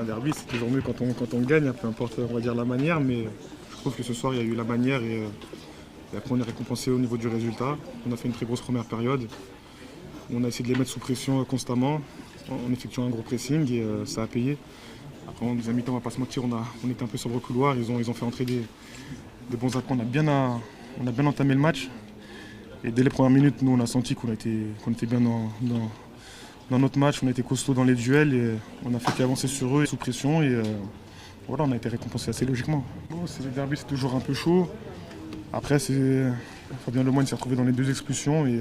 Un derby, c'est toujours mieux quand on gagne, peu importe on va dire la manière, mais je trouve que ce soir il y a eu la manière et après on est récompensé au niveau du résultat. On a fait une très grosse première période. On a essayé de les mettre sous pression constamment en effectuant un gros pressing et ça a payé. Après en deuxième mi-temps, on va pas se mentir, on était un peu sur le couloir, ils ont fait entrer des bons apports. On a bien entamé le match et dès les premières minutes, nous on a senti qu'on était bien dans notre match, on a été costaud dans les duels et on a fait qu'avancer sur eux sous pression et voilà, on a été récompensé assez logiquement. Bon, c'est les derbys, c'est toujours un peu chaud. Après, Fabien Lemoine s'est retrouvé dans les deux expulsions et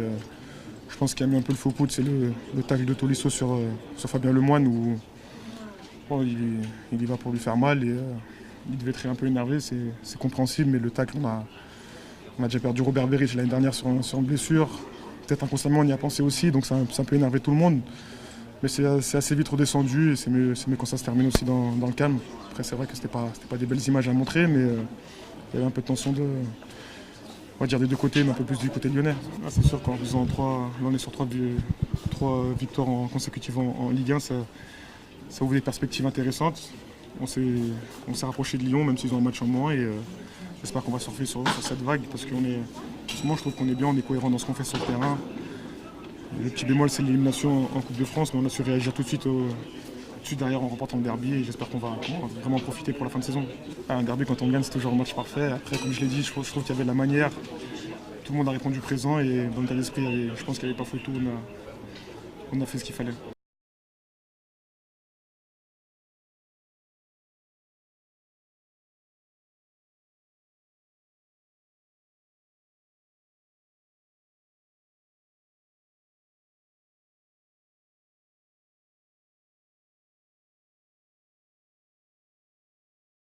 je pense qu'il a mis un peu le faux coup, c'est le tacle de Tolisso sur Fabien Lemoine où bon, il y va pour lui faire mal et il devait être un peu énervé, c'est compréhensible, mais le tacle, on a déjà perdu Robert Berich l'année dernière sur une blessure. Peut-être inconsciemment on y a pensé aussi, donc ça a un peu énervé tout le monde. Mais c'est assez vite redescendu et c'est mieux quand ça se termine aussi dans le calme. Après c'est vrai que c'était pas des belles images à montrer, mais il y avait un peu de tension on va dire des deux côtés, mais un peu plus du côté lyonnais. Ah, c'est sûr qu'en faisant là on est sur trois victoires consécutives en Ligue 1, ça ouvre des perspectives intéressantes. On s'est rapproché de Lyon, même s'ils ont un match en moins. Et j'espère qu'on va surfer sur cette vague parce qu'en ce moment, je trouve qu'on est bien, on est cohérent dans ce qu'on fait sur le terrain. Le petit bémol, c'est l'élimination en Coupe de France, mais on a su réagir tout de suite derrière en remportant le derby. Et j'espère qu'on va vraiment profiter pour la fin de saison. Un derby, quand on gagne, c'est toujours un match parfait. Après, comme je l'ai dit, je trouve qu'il y avait de la manière. Tout le monde a répondu présent et dans l'état d'esprit, je pense qu'il n'y avait pas photo. On a fait ce qu'il fallait.